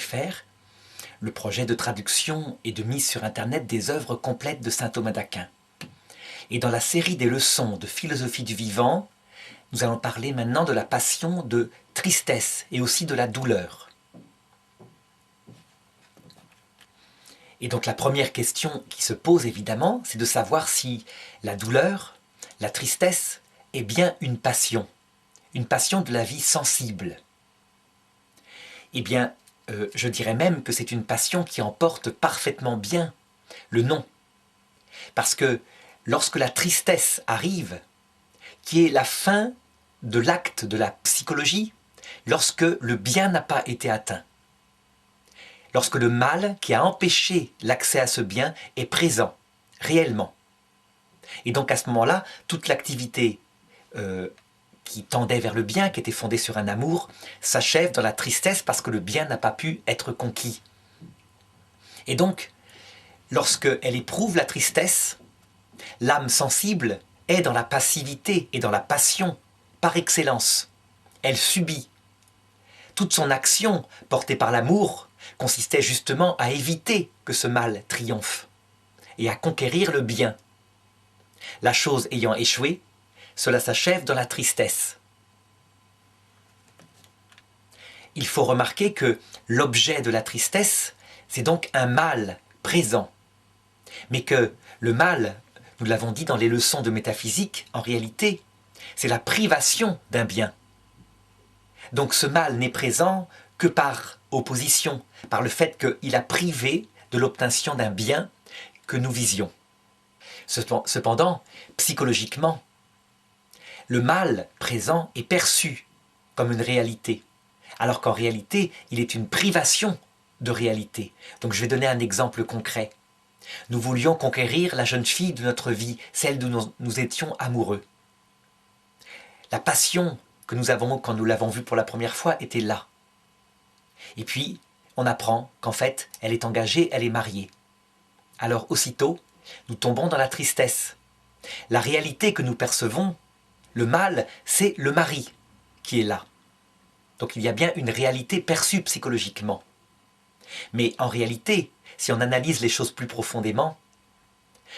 www.saintthomas.fr, le projet de traduction et de mise sur Internet des œuvres complètes de saint Thomas d'Aquin. Et dans la série des leçons de philosophie du vivant, nous allons parler maintenant de la passion de tristesse et aussi de la douleur. Et donc la première question qui se pose évidemment, c'est de savoir si la douleur, la tristesse est bien une passion de la vie sensible. Eh bien, je dirais même que c'est une passion qui emporte parfaitement bien le nom. Parce que lorsque la tristesse arrive, qui est la fin de l'acte de la psychologie, lorsque le bien n'a pas été atteint, lorsque le mal qui a empêché l'accès à ce bien est présent, réellement. Et donc à ce moment-là, toute l'activité qui tendait vers le bien, qui était fondée sur un amour, s'achève dans la tristesse parce que le bien n'a pas pu être conquis. Et donc, lorsqu'elle éprouve la tristesse, l'âme sensible est dans la passivité et dans la passion par excellence. Elle subit. Toute son action, portée par l'amour, consistait justement à éviter que ce mal triomphe et à conquérir le bien. La chose ayant échoué, cela s'achève dans la tristesse. Il faut remarquer que l'objet de la tristesse, c'est donc un mal présent. Mais que le mal, nous l'avons dit dans les leçons de métaphysique, en réalité, c'est la privation d'un bien. Donc ce mal n'est présent que par opposition, par le fait qu'il a privé de l'obtention d'un bien que nous visions. Cependant, psychologiquement, le mal présent est perçu comme une réalité, alors qu'en réalité, il est une privation de réalité. Donc je vais donner un exemple concret. Nous voulions conquérir la jeune fille de notre vie, celle dont nous étions amoureux. La passion que nous avons quand nous l'avons vue pour la première fois était là. Et puis, on apprend qu'en fait, elle est engagée, elle est mariée. Alors aussitôt, nous tombons dans la tristesse. La réalité que nous percevons, le mal, c'est le mari qui est là. Donc il y a bien une réalité perçue psychologiquement. Mais en réalité, si on analyse les choses plus profondément,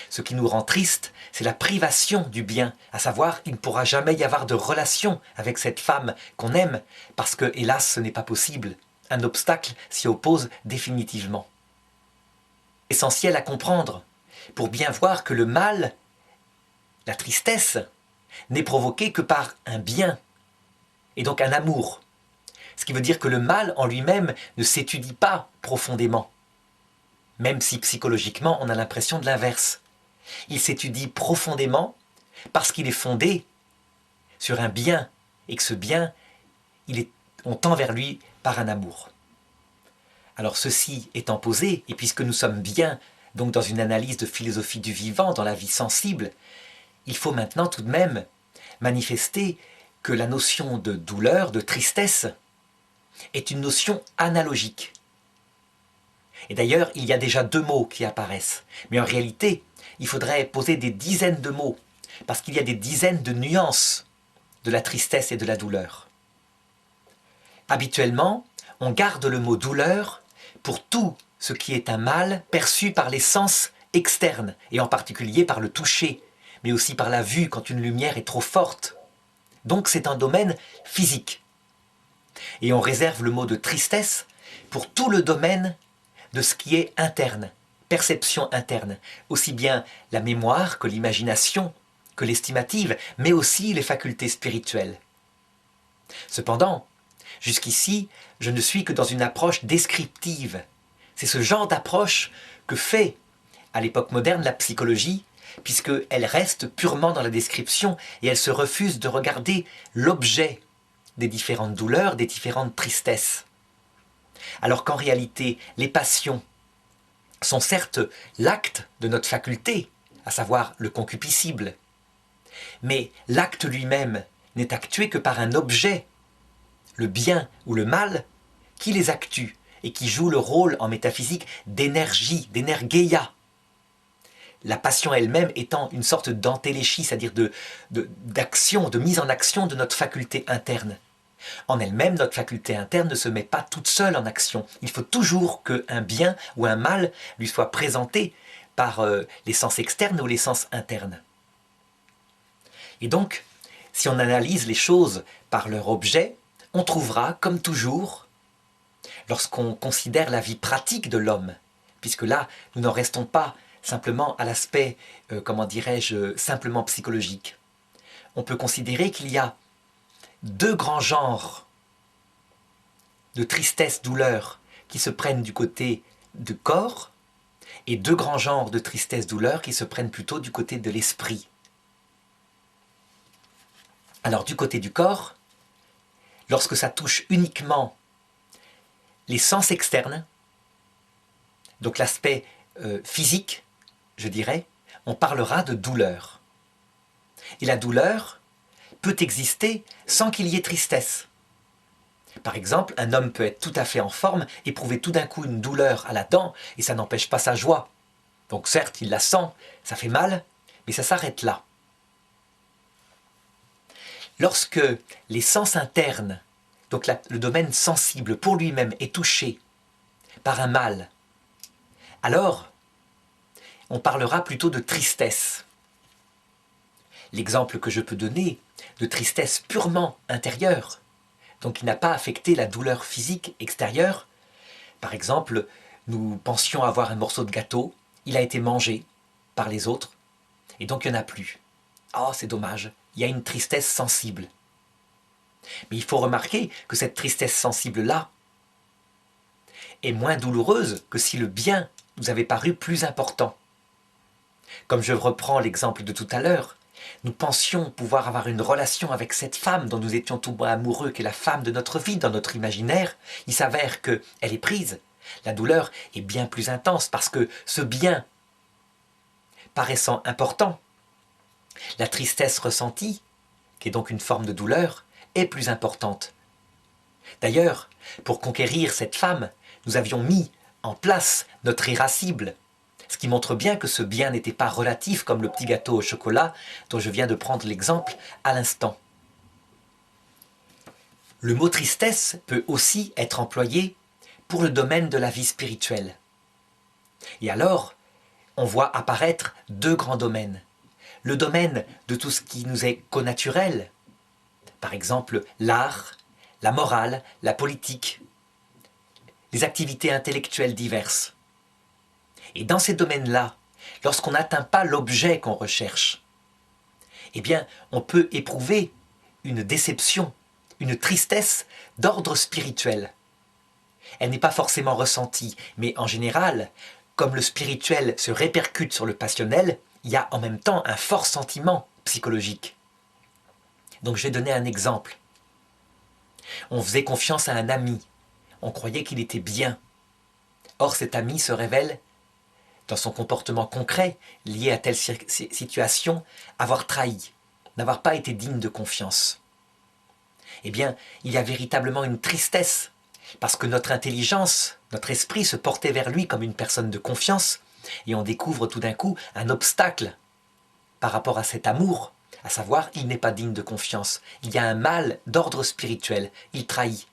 ce qui nous rend triste, c'est la privation du bien, à savoir qu'il ne pourra jamais y avoir de relation avec cette femme qu'on aime, parce que, hélas, ce n'est pas possible. Un obstacle s'y oppose définitivement. Essentiel à comprendre, pour bien voir que le mal, la tristesse, n'est provoqué que par un bien, et donc un amour. Ce qui veut dire que le mal en lui-même ne s'étudie pas profondément, même si psychologiquement on a l'impression de l'inverse. Il s'étudie profondément parce qu'il est fondé sur un bien, et que ce bien, on tend vers lui par un amour. Alors ceci étant posé, et puisque nous sommes bien donc dans une analyse de philosophie du vivant, dans la vie sensible, il faut maintenant tout de même manifester que la notion de douleur, de tristesse, est une notion analogique. Et d'ailleurs, il y a déjà 2 mots qui apparaissent. Mais en réalité, il faudrait poser des dizaines de mots, parce qu'il y a des dizaines de nuances de la tristesse et de la douleur. Habituellement, on garde le mot douleur pour tout ce qui est un mal perçu par les sens externes, et en particulier par le toucher, mais aussi par la vue quand une lumière est trop forte. Donc c'est un domaine physique. Et on réserve le mot de tristesse pour tout le domaine de ce qui est interne, perception interne, aussi bien la mémoire que l'imagination, que l'estimative, mais aussi les facultés spirituelles. Cependant, jusqu'ici, je ne suis que dans une approche descriptive. C'est ce genre d'approche que fait, à l'époque moderne, la psychologie, puisqu'elle reste purement dans la description et elle se refuse de regarder l'objet des différentes douleurs, des différentes tristesses. Alors qu'en réalité, les passions sont certes l'acte de notre faculté, à savoir le concupiscible, mais l'acte lui-même n'est actué que par un objet, le bien ou le mal, qui les actue et qui joue le rôle en métaphysique d'énergie, d'énergeia. La passion elle-même étant une sorte d'antéléchie, c'est-à-dire d'action, de mise en action de notre faculté interne. En elle-même, notre faculté interne ne se met pas toute seule en action. Il faut toujours qu'un bien ou un mal lui soit présenté par les sens externes ou les sens internes. Et donc, si on analyse les choses par leur objet, on trouvera, comme toujours, lorsqu'on considère la vie pratique de l'homme, puisque là, nous n'en restons pas simplement à l'aspect, comment dirais-je, simplement psychologique. On peut considérer qu'il y a deux grands genres de tristesse, douleur, qui se prennent du côté du corps, et deux grands genres de tristesse, douleur, qui se prennent plutôt du côté de l'esprit. Alors, du côté du corps, lorsque ça touche uniquement les sens externes, donc l'aspect physique, je dirais, on parlera de douleur. Et la douleur peut exister sans qu'il y ait tristesse. Par exemple, un homme peut être tout à fait en forme, éprouver tout d'un coup une douleur à la dent, et ça n'empêche pas sa joie. Donc certes, il la sent, ça fait mal, mais ça s'arrête là. Lorsque les sens internes, donc le domaine sensible pour lui-même est touché par un mal, alors on parlera plutôt de tristesse. L'exemple que je peux donner de tristesse purement intérieure, donc qui n'a pas affecté la douleur physique extérieure. Par exemple, nous pensions avoir un morceau de gâteau, il a été mangé par les autres, et donc il n'y en a plus. Oh, c'est dommage, il y a une tristesse sensible. Mais il faut remarquer que cette tristesse sensible-là est moins douloureuse que si le bien nous avait paru plus important. Comme je reprends l'exemple de tout à l'heure, nous pensions pouvoir avoir une relation avec cette femme dont nous étions tombés amoureux, qui est la femme de notre vie, dans notre imaginaire. Il s'avère qu'elle est prise. La douleur est bien plus intense parce que ce bien paraissant important, la tristesse ressentie, qui est donc une forme de douleur, est plus importante. D'ailleurs, pour conquérir cette femme, nous avions mis en place notre irascible, ce qui montre bien que ce bien n'était pas relatif comme le petit gâteau au chocolat dont je viens de prendre l'exemple à l'instant. Le mot tristesse peut aussi être employé pour le domaine de la vie spirituelle. Et alors, on voit apparaître deux grands domaines. Le domaine de tout ce qui nous est connaturel, par exemple l'art, la morale, la politique, les activités intellectuelles diverses. Et dans ces domaines-là, lorsqu'on n'atteint pas l'objet qu'on recherche, eh bien, on peut éprouver une déception, une tristesse d'ordre spirituel. Elle n'est pas forcément ressentie, mais en général, comme le spirituel se répercute sur le passionnel, il y a en même temps un fort sentiment psychologique. Donc je vais donner un exemple. On faisait confiance à un ami, on croyait qu'il était bien. Or cet ami se révèle, dans son comportement concret, lié à telle situation, avoir trahi, n'avoir pas été digne de confiance. Eh bien, il y a véritablement une tristesse, parce que notre intelligence, notre esprit se portait vers lui comme une personne de confiance, et on découvre tout d'un coup un obstacle par rapport à cet amour, à savoir, il n'est pas digne de confiance. Il y a un mal d'ordre spirituel, il trahit.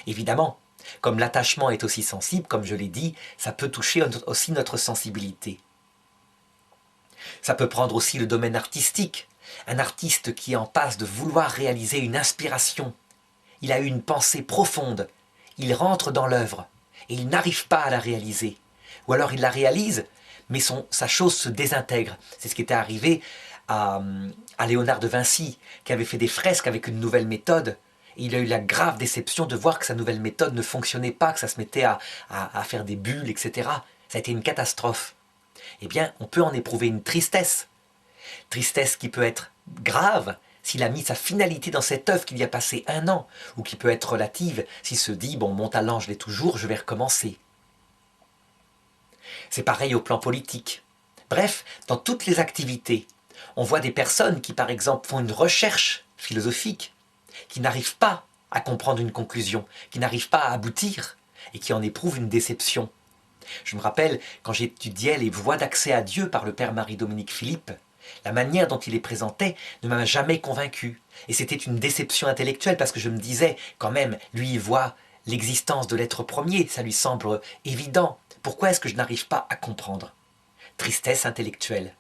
Évidemment, comme l'attachement est aussi sensible, comme je l'ai dit, ça peut toucher aussi notre sensibilité. Ça peut prendre aussi le domaine artistique. Un artiste qui est en passe de vouloir réaliser une inspiration. Il a eu une pensée profonde. Il rentre dans l'œuvre et il n'arrive pas à la réaliser. Ou alors il la réalise, mais sa chose se désintègre. C'est ce qui était arrivé à Léonard de Vinci, qui avait fait des fresques avec une nouvelle méthode. Et il a eu la grave déception de voir que sa nouvelle méthode ne fonctionnait pas, que ça se mettait à faire des bulles, etc. Ça a été une catastrophe. Eh bien, on peut en éprouver une tristesse. Tristesse qui peut être grave s'il a mis sa finalité dans cette œuvre qu'il y a passé 1 an, ou qui peut être relative s'il se dit « bon, mon talent, je l'ai toujours, je vais recommencer ». C'est pareil au plan politique. Bref, dans toutes les activités, on voit des personnes qui, par exemple, font une recherche philosophique, qui n'arrivent pas à comprendre une conclusion, qui n'arrivent pas à aboutir, et qui en éprouvent une déception. Je me rappelle, quand j'étudiais les voies d'accès à Dieu par le père Marie-Dominique Philippe, La manière dont il les présentait ne m'a jamais convaincu. Et c'était une déception intellectuelle parce que je me disais, quand même, lui il voit l'existence de l'être premier, ça lui semble évident. Pourquoi est-ce que je n'arrive pas à comprendre? Tristesse intellectuelle.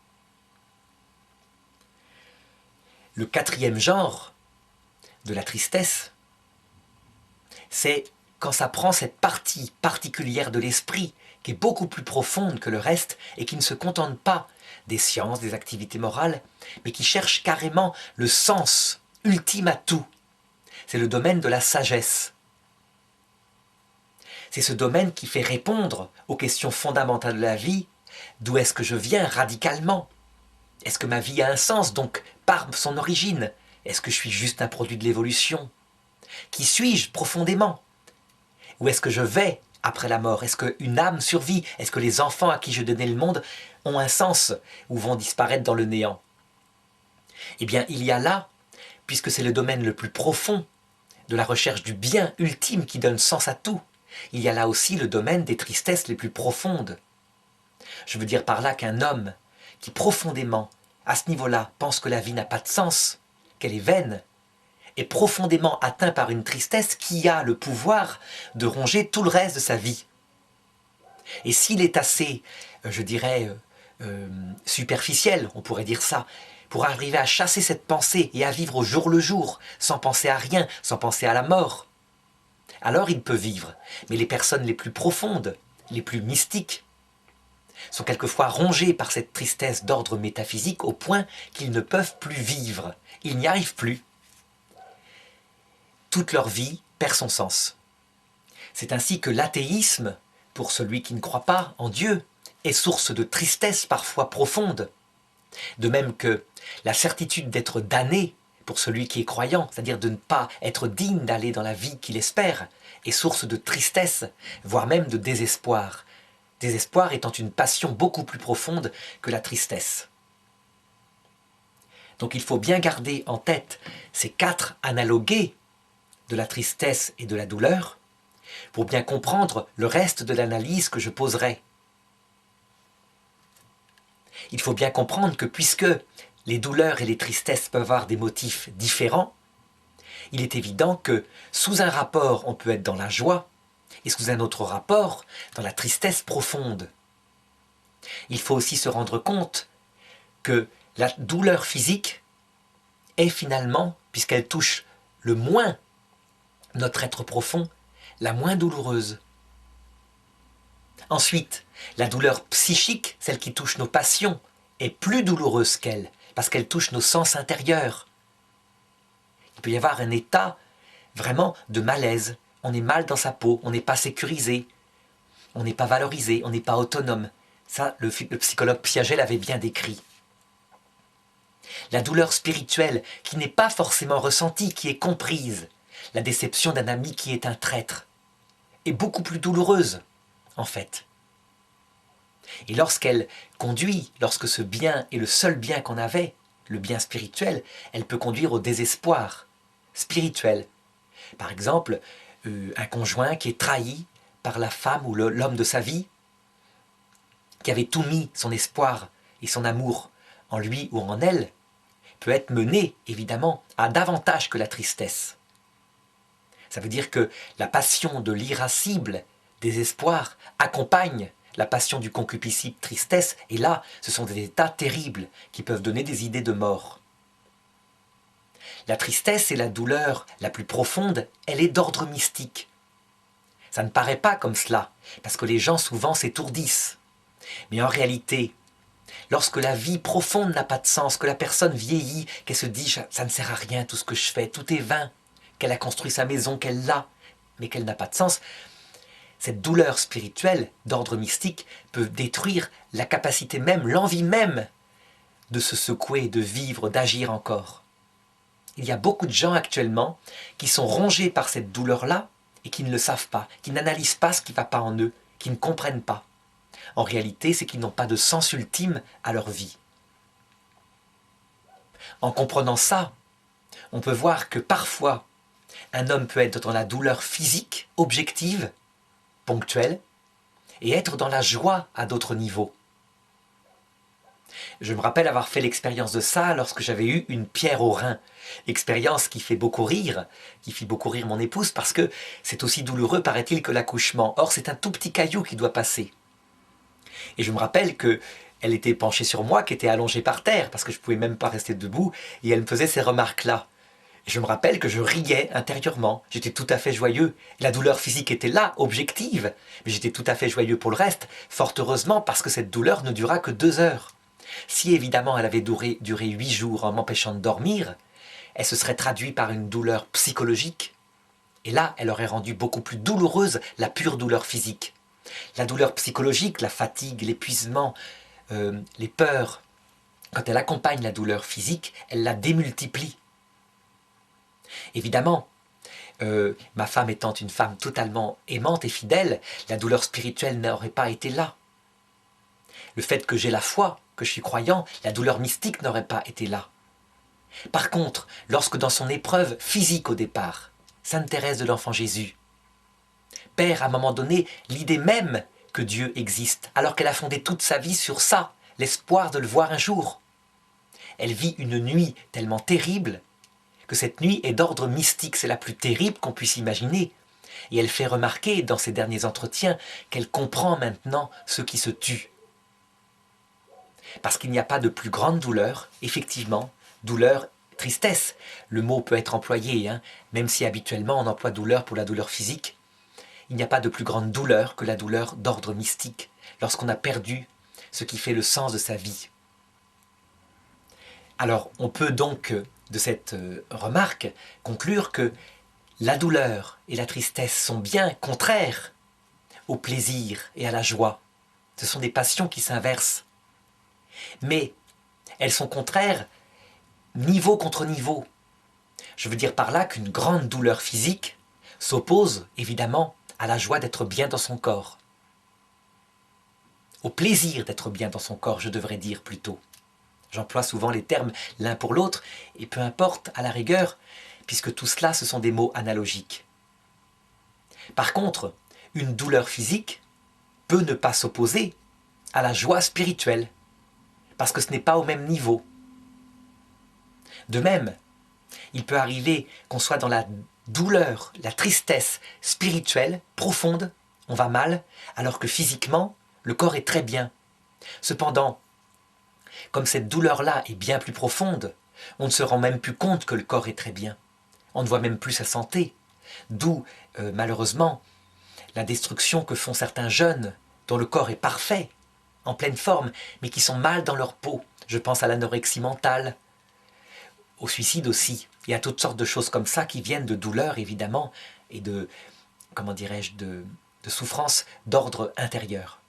Le quatrième genre de la tristesse, c'est quand ça prend cette partie particulière de l'esprit qui est beaucoup plus profonde que le reste et qui ne se contente pas des sciences, des activités morales, mais qui cherche carrément le sens ultime à tout. C'est le domaine de la sagesse. C'est ce domaine qui fait répondre aux questions fondamentales de la vie. D'où est-ce que je viens radicalement? Est-ce que ma vie a un sens, donc par son origine? Est-ce que je suis juste un produit de l'évolution? Qui suis-je profondément? Où est-ce que je vais après la mort? Est-ce qu'une âme survit? Est-ce que les enfants à qui je donnais le monde ont un sens ou vont disparaître dans le néant? Eh bien, il y a là, puisque c'est le domaine le plus profond de la recherche du bien ultime qui donne sens à tout, il y a là aussi le domaine des tristesses les plus profondes. Je veux dire par là qu'un homme qui profondément, à ce niveau-là, pense que la vie n'a pas de sens, qu'elle est vaine, est profondément atteint par une tristesse qui a le pouvoir de ronger tout le reste de sa vie. Et s'il est assez, je dirais, superficiel, on pourrait dire ça, pour arriver à chasser cette pensée et à vivre au jour le jour, sans penser à rien, sans penser à la mort, alors il peut vivre. Mais les personnes les plus profondes, les plus mystiques, sont quelquefois rongées par cette tristesse d'ordre métaphysique au point qu'ils ne peuvent plus vivre. Ils n'y arrivent plus. Toute leur vie perd son sens. C'est ainsi que l'athéisme, pour celui qui ne croit pas en Dieu, est source de tristesse parfois profonde. De même que la certitude d'être damné pour celui qui est croyant, c'est-à-dire de ne pas être digne d'aller dans la vie qu'il espère, est source de tristesse, voire même de désespoir. Désespoir étant une passion beaucoup plus profonde que la tristesse. Donc il faut bien garder en tête ces 4 analogués de la tristesse et de la douleur pour bien comprendre le reste de l'analyse que je poserai. Il faut bien comprendre que puisque les douleurs et les tristesses peuvent avoir des motifs différents, il est évident que sous un rapport, on peut être dans la joie, et sous un autre rapport, dans la tristesse profonde. Il faut aussi se rendre compte que la douleur physique est finalement, puisqu'elle touche le moins notre être profond, la moins douloureuse. Ensuite, la douleur psychique, celle qui touche nos passions, est plus douloureuse qu'elle, parce qu'elle touche nos sens intérieurs. Il peut y avoir un état vraiment de malaise. On est mal dans sa peau, on n'est pas sécurisé, on n'est pas valorisé, on n'est pas autonome. Ça, le psychologue Piaget l'avait bien décrit. La douleur spirituelle, qui n'est pas forcément ressentie, qui est comprise. La déception d'un ami qui est un traître, est beaucoup plus douloureuse, en fait. Et lorsqu'elle conduit, lorsque ce bien est le seul bien qu'on avait, le bien spirituel, elle peut conduire au désespoir spirituel. Par exemple, un conjoint qui est trahi par la femme ou l'homme de sa vie, qui avait tout mis son espoir et son amour en lui ou en elle, peut être mené, évidemment, à davantage que la tristesse. Ça veut dire que la passion de l'irascible désespoir accompagne la passion du concupiscible tristesse, et là, ce sont des états terribles qui peuvent donner des idées de mort. La tristesse et la douleur la plus profonde, elle est d'ordre mystique. Ça ne paraît pas comme cela, parce que les gens souvent s'étourdissent. Mais en réalité, lorsque la vie profonde n'a pas de sens, que la personne vieillit, qu'elle se dit « ça ne sert à rien tout ce que je fais, tout est vain », qu'elle a construit sa maison, qu'elle l'a, mais qu'elle n'a pas de sens, cette douleur spirituelle d'ordre mystique peut détruire la capacité même, l'envie même de se secouer, de vivre, d'agir encore. Il y a beaucoup de gens actuellement qui sont rongés par cette douleur-là et qui ne le savent pas, qui n'analysent pas ce qui ne va pas en eux, qui ne comprennent pas. En réalité, c'est qu'ils n'ont pas de sens ultime à leur vie. En comprenant ça, on peut voir que parfois, un homme peut être dans la douleur physique, objective, ponctuelle, et être dans la joie à d'autres niveaux. Je me rappelle avoir fait l'expérience de ça lorsque j'avais eu une pierre au rein. Expérience qui fait beaucoup rire, qui fit beaucoup rire mon épouse parce que c'est aussi douloureux, paraît-il, que l'accouchement. Or, c'est un tout petit caillou qui doit passer. Et je me rappelle que elle était penchée sur moi, qui était allongée par terre, parce que je ne pouvais même pas rester debout, et elle me faisait ces remarques-là. Et je me rappelle que je riais intérieurement, j'étais tout à fait joyeux. La douleur physique était là, objective, mais j'étais tout à fait joyeux pour le reste, fort heureusement parce que cette douleur ne dura que 2 heures. Si évidemment elle avait duré 8 jours en m'empêchant de dormir, elle se serait traduite par une douleur psychologique, et là elle aurait rendu beaucoup plus douloureuse la pure douleur physique. La douleur psychologique, la fatigue, l'épuisement, les peurs, quand elle accompagne la douleur physique, elle la démultiplie. Évidemment, ma femme étant une femme totalement aimante et fidèle, la douleur spirituelle n'aurait pas été là. Le fait que j'ai la foi, que je suis croyant, la douleur mystique n'aurait pas été là. Par contre, lorsque dans son épreuve physique au départ, Sainte Thérèse de l'Enfant Jésus perd à un moment donné l'idée même que Dieu existe, alors qu'elle a fondé toute sa vie sur ça, l'espoir de le voir un jour. Elle vit une nuit tellement terrible que cette nuit est d'ordre mystique, c'est la plus terrible qu'on puisse imaginer. Et elle fait remarquer dans ses derniers entretiens qu'elle comprend maintenant ceux qui se tuent. Parce qu'il n'y a pas de plus grande douleur, effectivement, douleur, tristesse. Le mot peut être employé, même si habituellement on emploie douleur pour la douleur physique. Il n'y a pas de plus grande douleur que la douleur d'ordre mystique, lorsqu'on a perdu ce qui fait le sens de sa vie. Alors, on peut donc, de cette remarque, conclure que la douleur et la tristesse sont bien contraires au plaisir et à la joie. Ce sont des passions qui s'inversent. Mais elles sont contraires niveau contre niveau. Je veux dire par là qu'une grande douleur physique s'oppose évidemment à la joie d'être bien dans son corps. Au plaisir d'être bien dans son corps, je devrais dire plutôt. J'emploie souvent les termes l'un pour l'autre, et peu importe à la rigueur, puisque tout cela, ce sont des mots analogiques. Par contre, une douleur physique peut ne pas s'opposer à la joie spirituelle, parce que ce n'est pas au même niveau. De même, il peut arriver qu'on soit dans la douleur, la tristesse spirituelle profonde, on va mal, alors que physiquement, le corps est très bien. Cependant, comme cette douleur-là est bien plus profonde, on ne se rend même plus compte que le corps est très bien. On ne voit même plus sa santé. D'où, malheureusement, la destruction que font certains jeunes dont le corps est parfait, en pleine forme, mais qui sont mal dans leur peau. Je pense à l'anorexie mentale, au suicide aussi. Il y a toutes sortes de choses comme ça qui viennent de douleurs, évidemment, et de, comment dirais-je, de souffrances d'ordre intérieur.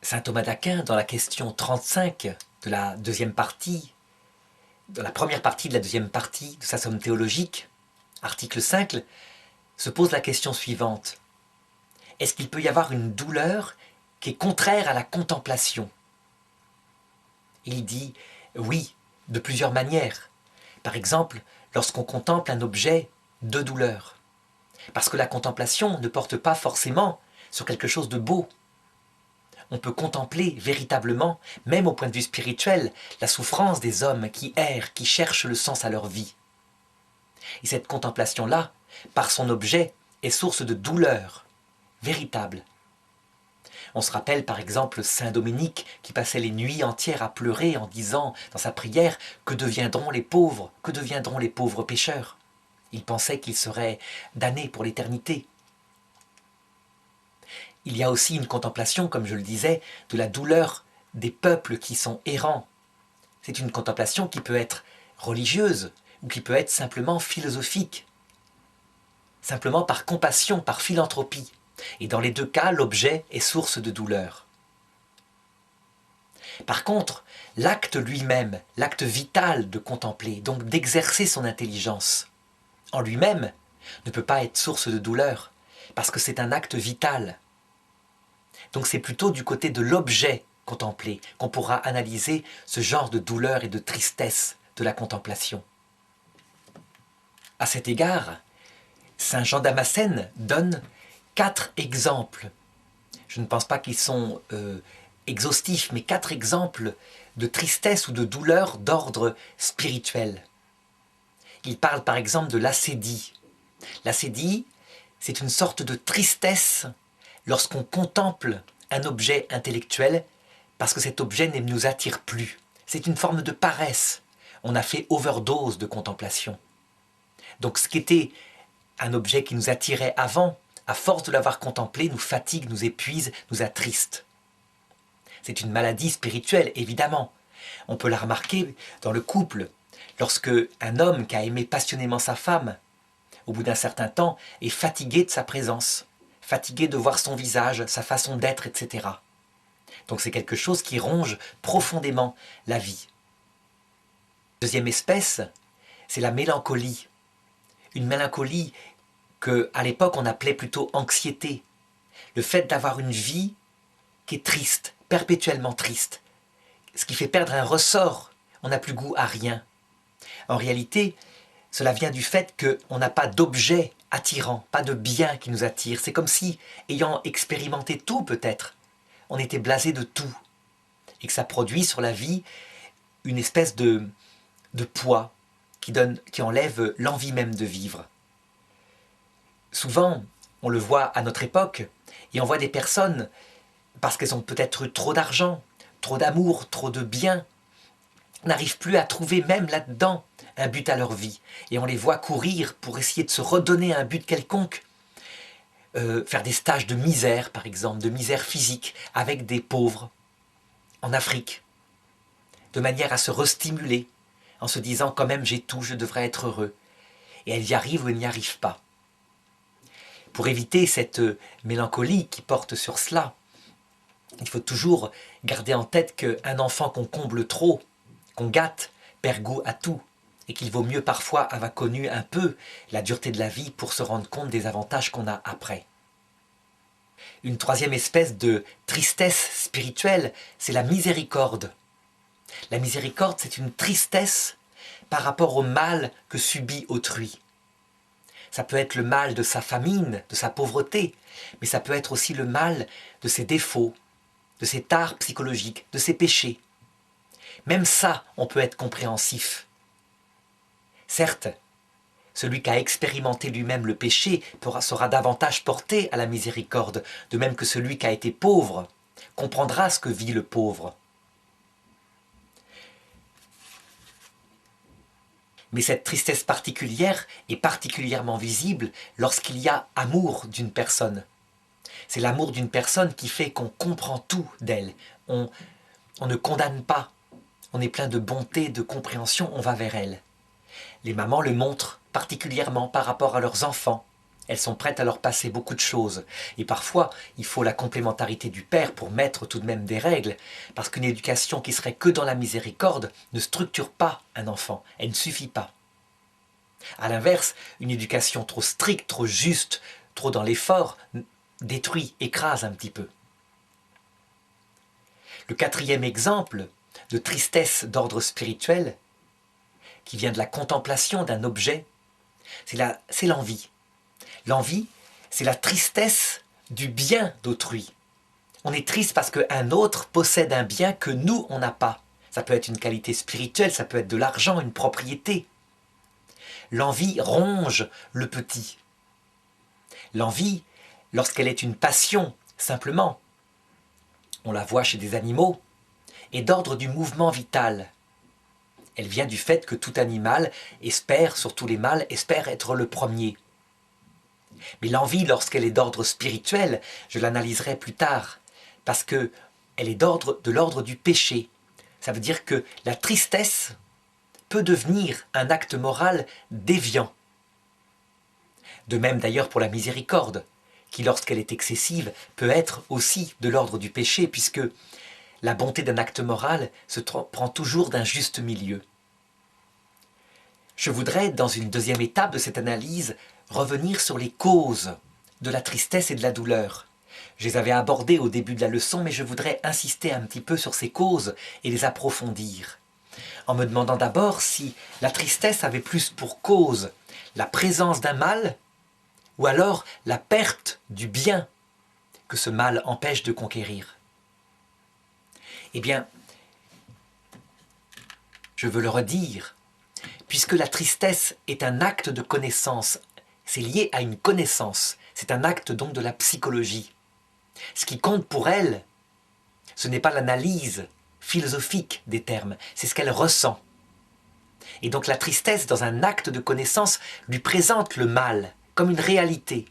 Saint Thomas d'Aquin, dans la question 35 de la deuxième partie, dans la première partie de la deuxième partie de sa somme théologique, article 5, se pose la question suivante. Est-ce qu'il peut y avoir une douleur qui est contraire à la contemplation? Il dit oui, de plusieurs manières. Par exemple, lorsqu'on contemple un objet de douleur. Parce que la contemplation ne porte pas forcément sur quelque chose de beau. On peut contempler véritablement, même au point de vue spirituel, la souffrance des hommes qui errent, qui cherchent le sens à leur vie. Et cette contemplation-là, par son objet, est source de douleur véritable. On se rappelle par exemple Saint Dominique qui passait les nuits entières à pleurer en disant dans sa prière « Que deviendront les pauvres? Que deviendront les pauvres pécheurs ?» Il pensait qu'ils seraient damnés pour l'éternité. Il y a aussi une contemplation, comme je le disais, de la douleur des peuples qui sont errants. C'est une contemplation qui peut être religieuse ou qui peut être simplement philosophique, simplement par compassion, par philanthropie. Et dans les deux cas, l'objet est source de douleur. Par contre, l'acte lui-même, l'acte vital de contempler, donc d'exercer son intelligence, en lui-même, ne peut pas être source de douleur, parce que c'est un acte vital. Donc c'est plutôt du côté de l'objet contemplé qu'on pourra analyser ce genre de douleur et de tristesse de la contemplation. À cet égard, Saint Jean Damascène donne 4 exemples. Je ne pense pas qu'ils sont exhaustif, mais 4 exemples de tristesse ou de douleur d'ordre spirituel. Il parle par exemple de l'acédie. L'acédie, c'est une sorte de tristesse lorsqu'on contemple un objet intellectuel parce que cet objet ne nous attire plus. C'est une forme de paresse. On a fait overdose de contemplation. Donc ce qui était un objet qui nous attirait avant, à force de l'avoir contemplé, nous fatigue, nous épuise, nous attriste. C'est une maladie spirituelle, évidemment. On peut la remarquer dans le couple. Lorsque un homme qui a aimé passionnément sa femme, au bout d'un certain temps, est fatigué de sa présence, fatigué de voir son visage, sa façon d'être, etc. Donc c'est quelque chose qui ronge profondément la vie. Deuxième espèce, c'est la mélancolie. Une mélancolie qu'à l'époque on appelait plutôt anxiété. Le fait d'avoir une vie qui est triste, perpétuellement triste, ce qui fait perdre un ressort, on n'a plus goût à rien. En réalité, cela vient du fait qu'on n'a pas d'objet attirant, pas de bien qui nous attire. C'est comme si, ayant expérimenté tout peut-être, on était blasé de tout. Et que ça produit sur la vie une espèce de poids qui enlève l'envie même de vivre. Souvent, on le voit à notre époque, et on voit des personnes, parce qu'elles ont peut-être eu trop d'argent, trop d'amour, trop de bien, n'arrivent plus à trouver même là-dedans un but à leur vie. Et on les voit courir pour essayer de se redonner un but quelconque, faire des stages de misère, par exemple, de misère physique, avec des pauvres, en Afrique, de manière à se restimuler, en se disant quand même j'ai tout, je devrais être heureux. Et elles y arrivent ou elles n'y arrivent pas. Pour éviter cette mélancolie qui porte sur cela, il faut toujours garder en tête qu'un enfant qu'on comble trop, qu'on gâte, perd goût à tout, et qu'il vaut mieux parfois avoir connu un peu la dureté de la vie pour se rendre compte des avantages qu'on a après. Une troisième espèce de tristesse spirituelle, c'est la miséricorde. La miséricorde, c'est une tristesse par rapport au mal que subit autrui. Ça peut être le mal de sa famine, de sa pauvreté, mais ça peut être aussi le mal de ses défauts, de ses tares psychologiques, de ses péchés. Même ça, on peut être compréhensif. Certes, celui qui a expérimenté lui-même le péché sera davantage porté à la miséricorde, de même que celui qui a été pauvre comprendra ce que vit le pauvre. Mais cette tristesse particulière est particulièrement visible lorsqu'il y a amour d'une personne. C'est l'amour d'une personne qui fait qu'on comprend tout d'elle. On ne condamne pas. On est plein de bonté, de compréhension, on va vers elle. Les mamans le montrent particulièrement par rapport à leurs enfants. Elles sont prêtes à leur passer beaucoup de choses. Et parfois, il faut la complémentarité du père pour mettre tout de même des règles. Parce qu'une éducation qui serait que dans la miséricorde ne structure pas un enfant. Elle ne suffit pas. À l'inverse, une éducation trop stricte, trop juste, trop dans l'effort, détruit, écrase un petit peu. Le quatrième exemple de tristesse d'ordre spirituel, qui vient de la contemplation d'un objet, c'est l'envie. L'envie, c'est la tristesse du bien d'autrui. On est triste parce qu'un autre possède un bien que nous, on n'a pas. Ça peut être une qualité spirituelle, ça peut être de l'argent, une propriété. L'envie ronge le petit. L'envie, lorsqu'elle est une passion, simplement, on la voit chez des animaux, est d'ordre du mouvement vital. Elle vient du fait que tout animal espère, surtout les mâles, espère être le premier. Mais l'envie, lorsqu'elle est d'ordre spirituel, je l'analyserai plus tard, parce qu'elle est de l'ordre du péché. Ça veut dire que la tristesse peut devenir un acte moral déviant. De même d'ailleurs pour la miséricorde, qui lorsqu'elle est excessive peut être aussi de l'ordre du péché, puisque la bonté d'un acte moral se prend toujours d'un juste milieu. Je voudrais, dans une deuxième étape de cette analyse, revenir sur les causes de la tristesse et de la douleur. Je les avais abordées au début de la leçon, mais je voudrais insister un petit peu sur ces causes et les approfondir. En me demandant d'abord si la tristesse avait plus pour cause la présence d'un mal, ou alors la perte du bien que ce mal empêche de conquérir. Eh bien, je veux le redire, puisque la tristesse est un acte de connaissance, c'est lié à une connaissance, c'est un acte donc de la psychologie. Ce qui compte pour elle, ce n'est pas l'analyse philosophique des termes, c'est ce qu'elle ressent. Et donc la tristesse, dans un acte de connaissance, lui présente le mal comme une réalité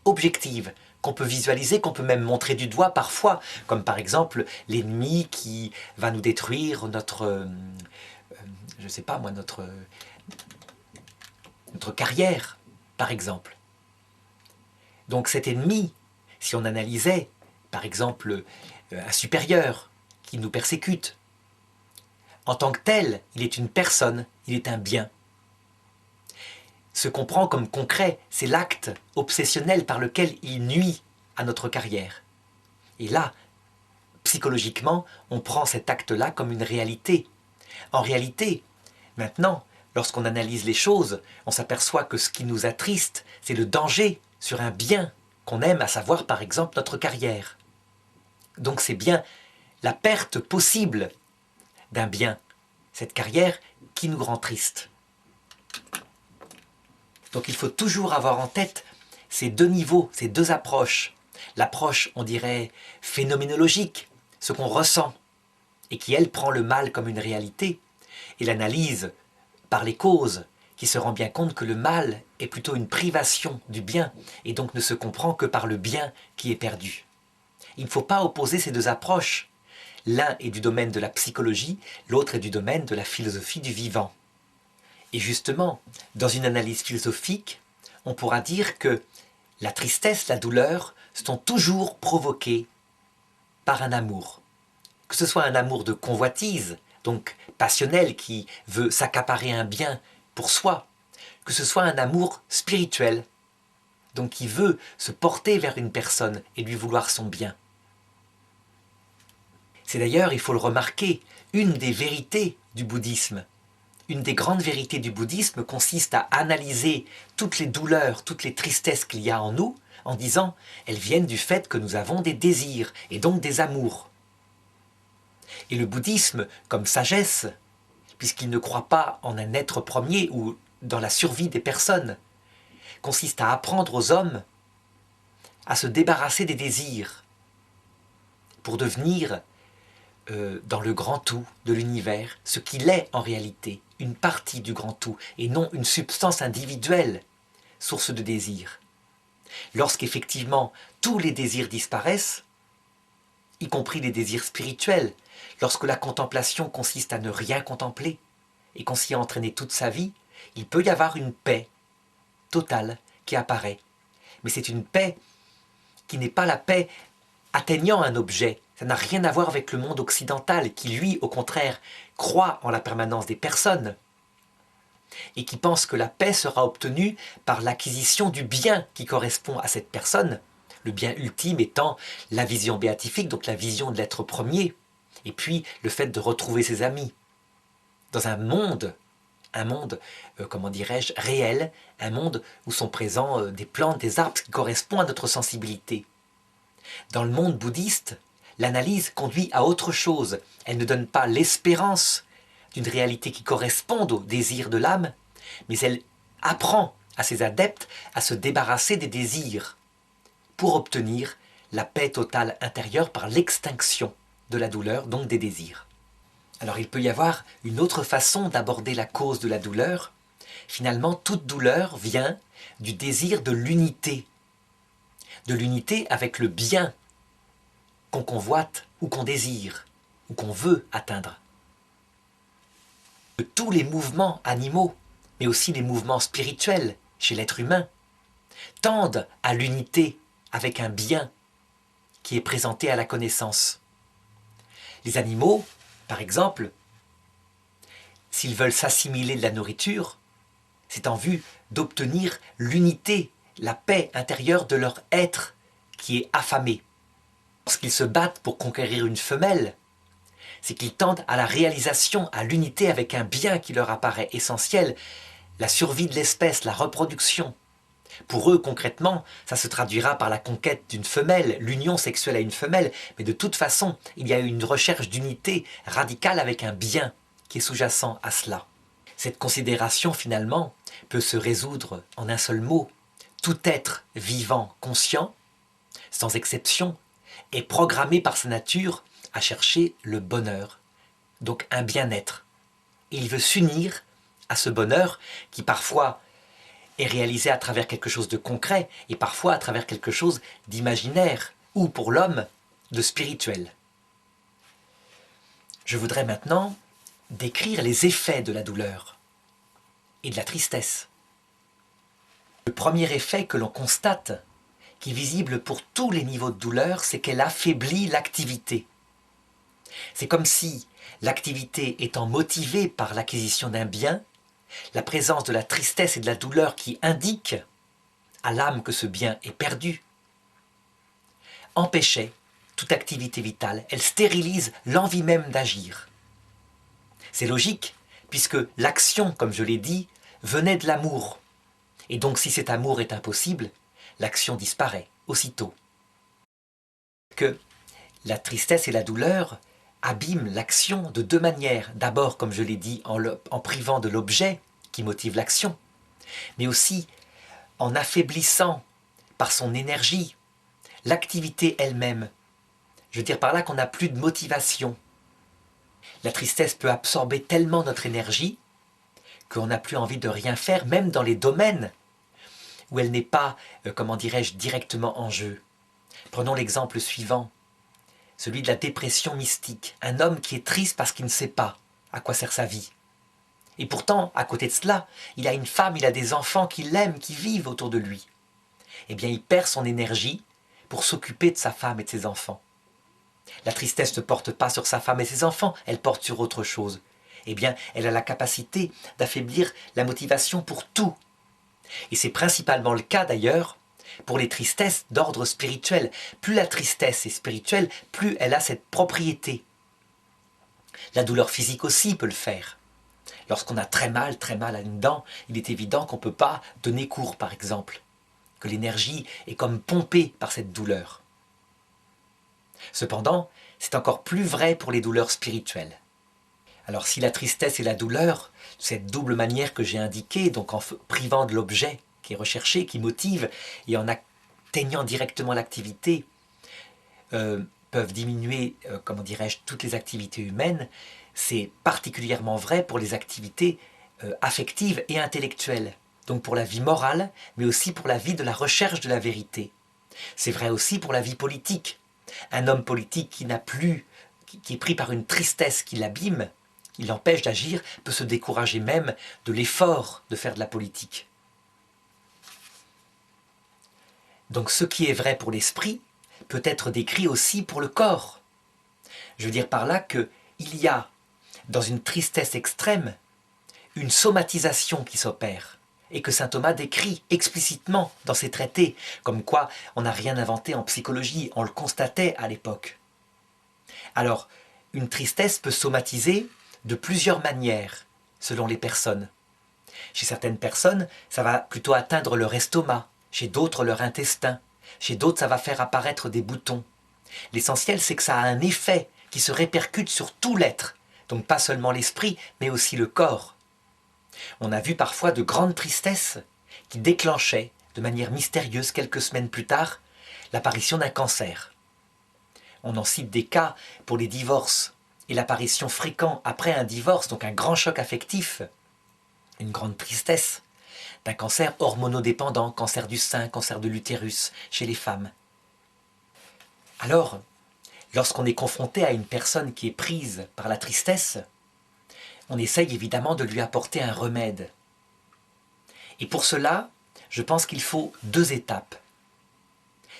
objective, qu'on peut visualiser, qu'on peut même montrer du doigt parfois, comme par exemple l'ennemi qui va nous détruire notre, je sais pas moi, notre carrière, par exemple. Donc cet ennemi, si on analysait, par exemple, un supérieur qui nous persécute, en tant que tel, il est une personne, il est un bien. Ce qu'on prend comme concret, c'est l'acte obsessionnel par lequel il nuit à notre carrière. Et là, psychologiquement, on prend cet acte-là comme une réalité. En réalité, maintenant, lorsqu'on analyse les choses, on s'aperçoit que ce qui nous attriste, c'est le danger sur un bien qu'on aime, à savoir par exemple notre carrière. Donc c'est bien la perte possible d'un bien, cette carrière, qui nous rend triste. Donc il faut toujours avoir en tête ces deux niveaux, ces deux approches. L'approche, on dirait, phénoménologique, ce qu'on ressent, et qui, elle, prend le mal comme une réalité, et l'analyse par les causes, qui se rend bien compte que le mal est plutôt une privation du bien, et donc ne se comprend que par le bien qui est perdu. Il ne faut pas opposer ces deux approches. L'un est du domaine de la psychologie, l'autre est du domaine de la philosophie du vivant. Et justement, dans une analyse philosophique, on pourra dire que la tristesse, la douleur sont toujours provoquées par un amour. Que ce soit un amour de convoitise, donc passionnel, qui veut s'accaparer un bien pour soi, que ce soit un amour spirituel, donc qui veut se porter vers une personne et lui vouloir son bien. C'est d'ailleurs, il faut le remarquer, une des vérités du bouddhisme. Une des grandes vérités du bouddhisme consiste à analyser toutes les douleurs, toutes les tristesses qu'il y a en nous, en disant elles viennent du fait que nous avons des désirs et donc des amours. Et le bouddhisme, comme sagesse, puisqu'il ne croit pas en un être premier ou dans la survie des personnes, consiste à apprendre aux hommes à se débarrasser des désirs pour devenir dans le grand tout de l'univers, ce qu'il est en réalité, une partie du grand tout, et non une substance individuelle, source de désir. Lorsqu'effectivement tous les désirs disparaissent, y compris les désirs spirituels, lorsque la contemplation consiste à ne rien contempler, et qu'on s'y est entraîné toute sa vie, il peut y avoir une paix totale qui apparaît. Mais c'est une paix qui n'est pas la paix atteignant un objet. Ça n'a rien à voir avec le monde occidental qui, lui, au contraire, croit en la permanence des personnes et qui pense que la paix sera obtenue par l'acquisition du bien qui correspond à cette personne, le bien ultime étant la vision béatifique, donc la vision de l'être premier, et puis le fait de retrouver ses amis. Dans un monde, comment dirais-je, réel, un monde où sont présents des plantes, des arbres qui correspondent à notre sensibilité. Dans le monde bouddhiste, l'analyse conduit à autre chose. Elle ne donne pas l'espérance d'une réalité qui corresponde au désir de l'âme, mais elle apprend à ses adeptes à se débarrasser des désirs pour obtenir la paix totale intérieure par l'extinction de la douleur, donc des désirs. Alors il peut y avoir une autre façon d'aborder la cause de la douleur. Finalement, toute douleur vient du désir de l'unité avec le bien qu'on convoite ou qu'on désire, ou qu'on veut atteindre. Tous les mouvements animaux, mais aussi les mouvements spirituels chez l'être humain, tendent à l'unité avec un bien qui est présenté à la connaissance. Les animaux, par exemple, s'ils veulent s'assimiler de la nourriture, c'est en vue d'obtenir l'unité, la paix intérieure de leur être qui est affamé. Lorsqu'ils se battent pour conquérir une femelle, c'est qu'ils tendent à la réalisation, à l'unité avec un bien qui leur apparaît essentiel, la survie de l'espèce, la reproduction. Pour eux, concrètement, ça se traduira par la conquête d'une femelle, l'union sexuelle à une femelle, mais de toute façon, il y a une recherche d'unité radicale avec un bien qui est sous-jacent à cela. Cette considération, finalement, peut se résoudre en un seul mot. Tout être vivant, conscient, sans exception, est programmé par sa nature à chercher le bonheur, donc un bien-être. Et il veut s'unir à ce bonheur qui parfois est réalisé à travers quelque chose de concret et parfois à travers quelque chose d'imaginaire ou pour l'homme de spirituel. Je voudrais maintenant décrire les effets de la douleur et de la tristesse. Le premier effet que l'on constate, qui est visible pour tous les niveaux de douleur, c'est qu'elle affaiblit l'activité. C'est comme si l'activité étant motivée par l'acquisition d'un bien, la présence de la tristesse et de la douleur qui indiquent à l'âme que ce bien est perdu, empêchait toute activité vitale. Elle stérilise l'envie même d'agir. C'est logique, puisque l'action, comme je l'ai dit, venait de l'amour. Et donc si cet amour est impossible, l'action disparaît aussitôt. Que la tristesse et la douleur abîment l'action de deux manières. D'abord, comme je l'ai dit, en privant de l'objet qui motive l'action, mais aussi en affaiblissant par son énergie l'activité elle-même. Je veux dire par là qu'on n'a plus de motivation. La tristesse peut absorber tellement notre énergie qu'on n'a plus envie de rien faire, même dans les domaines où elle n'est pas, comment dirais-je, directement en jeu. Prenons l'exemple suivant, celui de la dépression mystique. Un homme qui est triste parce qu'il ne sait pas à quoi sert sa vie. Et pourtant, à côté de cela, il a une femme, il a des enfants qui l'aiment, qui vivent autour de lui. Eh bien, il perd son énergie pour s'occuper de sa femme et de ses enfants. La tristesse ne porte pas sur sa femme et ses enfants, elle porte sur autre chose. Eh bien, elle a la capacité d'affaiblir la motivation pour tout. Et c'est principalement le cas d'ailleurs pour les tristesses d'ordre spirituel. Plus la tristesse est spirituelle, plus elle a cette propriété. La douleur physique aussi peut le faire. Lorsqu'on a très mal à une dent, il est évident qu'on ne peut pas donner cours, par exemple, que l'énergie est comme pompée par cette douleur. Cependant, c'est encore plus vrai pour les douleurs spirituelles. Alors si la tristesse et la douleur, cette double manière que j'ai indiquée, donc en privant de l'objet qui est recherché, qui motive, et en atteignant directement l'activité, peuvent diminuer, comment dirais-je, toutes les activités humaines, c'est particulièrement vrai pour les activités affectives et intellectuelles. Donc pour la vie morale, mais aussi pour la vie de la recherche de la vérité. C'est vrai aussi pour la vie politique. Un homme politique qui n'a plus, qui est pris par une tristesse qui l'abîme, qui l'empêche d'agir, peut se décourager même de l'effort de faire de la politique. Donc ce qui est vrai pour l'esprit peut être décrit aussi pour le corps. Je veux dire par là qu'il y a, dans une tristesse extrême, une somatisation qui s'opère, et que saint Thomas décrit explicitement dans ses traités, comme quoi on n'a rien inventé en psychologie, on le constatait à l'époque. Alors, une tristesse peut somatiser de plusieurs manières, selon les personnes. Chez certaines personnes, ça va plutôt atteindre leur estomac, chez d'autres leur intestin, chez d'autres ça va faire apparaître des boutons. L'essentiel, c'est que ça a un effet qui se répercute sur tout l'être, donc pas seulement l'esprit, mais aussi le corps. On a vu parfois de grandes tristesses qui déclenchaient, de manière mystérieuse quelques semaines plus tard, l'apparition d'un cancer. On en cite des cas pour les divorces et l'apparition fréquente après un divorce, donc un grand choc affectif, une grande tristesse, d'un cancer hormonodépendant, cancer du sein, cancer de l'utérus chez les femmes. Alors, lorsqu'on est confronté à une personne qui est prise par la tristesse, on essaye évidemment de lui apporter un remède. Et pour cela, je pense qu'il faut 2 étapes.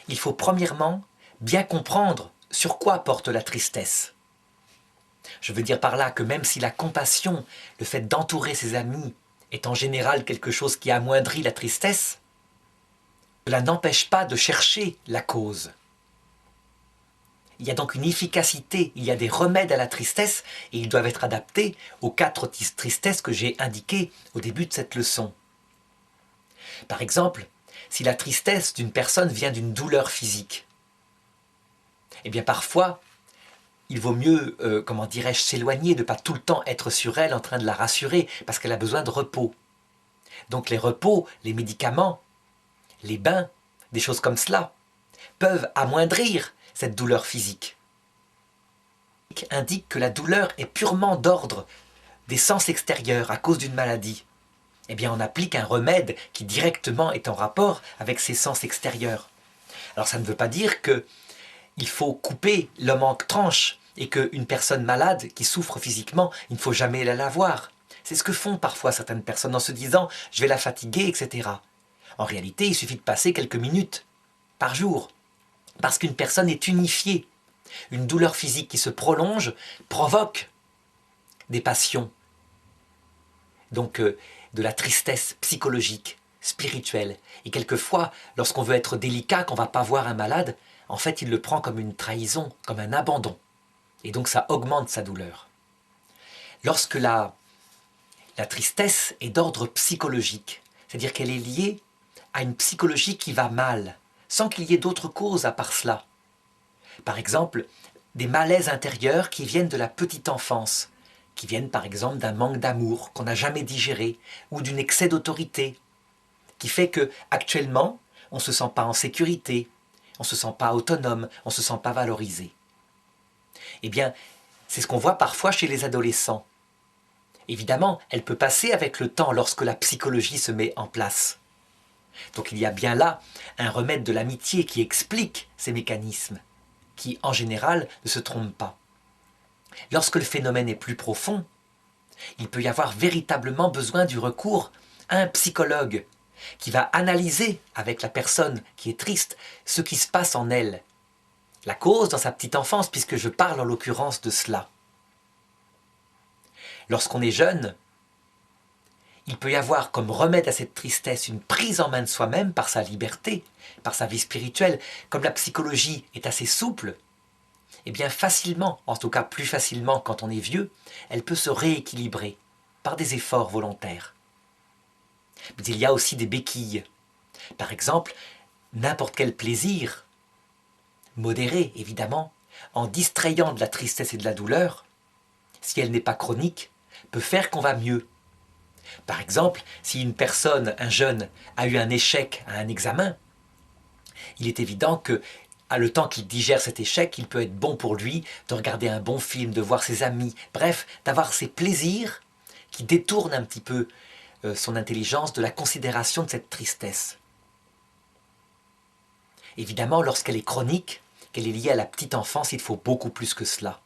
Il faut premièrement bien comprendre sur quoi porte la tristesse. Je veux dire par là que même si la compassion, le fait d'entourer ses amis, est en général quelque chose qui amoindrit la tristesse, cela n'empêche pas de chercher la cause. Il y a donc une efficacité, il y a des remèdes à la tristesse et ils doivent être adaptés aux 4 tristesses que j'ai indiquées au début de cette leçon. Par exemple, si la tristesse d'une personne vient d'une douleur physique, eh bien parfois, il vaut mieux, comment dirais-je, s'éloigner, ne pas tout le temps être sur elle en train de la rassurer, parce qu'elle a besoin de repos. Donc les repos, les médicaments, les bains, des choses comme cela, peuvent amoindrir cette douleur physique. Indique que la douleur est purement d'ordre des sens extérieurs à cause d'une maladie. Eh bien on applique un remède qui directement est en rapport avec ces sens extérieurs. Alors ça ne veut pas dire qu'il faut couper l'homme en tranches et qu'une personne malade qui souffre physiquement, il ne faut jamais la voir. C'est ce que font parfois certaines personnes en se disant « je vais la fatiguer », etc. En réalité, il suffit de passer quelques minutes par jour parce qu'une personne est unifiée. Une douleur physique qui se prolonge provoque des passions, donc de la tristesse psychologique, spirituelle. Et quelquefois, lorsqu'on veut être délicat, qu'on ne va pas voir un malade, en fait, il le prend comme une trahison, comme un abandon. Et donc, ça augmente sa douleur. Lorsque la tristesse est d'ordre psychologique, c'est-à-dire qu'elle est liée à une psychologie qui va mal, sans qu'il y ait d'autres causes à part cela. Par exemple, des malaises intérieurs qui viennent de la petite enfance, qui viennent par exemple d'un manque d'amour qu'on n'a jamais digéré, ou d'un excès d'autorité, qui fait que actuellement on ne se sent pas en sécurité, on ne se sent pas autonome, on ne se sent pas valorisé. Eh bien, c'est ce qu'on voit parfois chez les adolescents. Évidemment, elle peut passer avec le temps lorsque la psychologie se met en place. Donc il y a bien là un remède de l'amitié qui explique ces mécanismes, qui en général ne se trompent pas. Lorsque le phénomène est plus profond, il peut y avoir véritablement besoin du recours à un psychologue qui va analyser avec la personne qui est triste ce qui se passe en elle, la cause dans sa petite enfance, puisque je parle en l'occurrence de cela. Lorsqu'on est jeune, il peut y avoir comme remède à cette tristesse une prise en main de soi-même par sa liberté, par sa vie spirituelle. Comme la psychologie est assez souple, eh bien facilement, en tout cas plus facilement quand on est vieux, elle peut se rééquilibrer par des efforts volontaires. Mais il y a aussi des béquilles. Par exemple, n'importe quel plaisir, modéré évidemment, en distrayant de la tristesse et de la douleur, si elle n'est pas chronique, peut faire qu'on va mieux. Par exemple, si une personne, un jeune, a eu un échec à un examen, il est évident que, à le temps qu'il digère cet échec, il peut être bon pour lui de regarder un bon film, de voir ses amis, bref, d'avoir ces plaisirs qui détournent un petit peu son intelligence de la considération de cette tristesse. Évidemment, lorsqu'elle est chronique, qu'elle est liée à la petite enfance, il faut beaucoup plus que cela.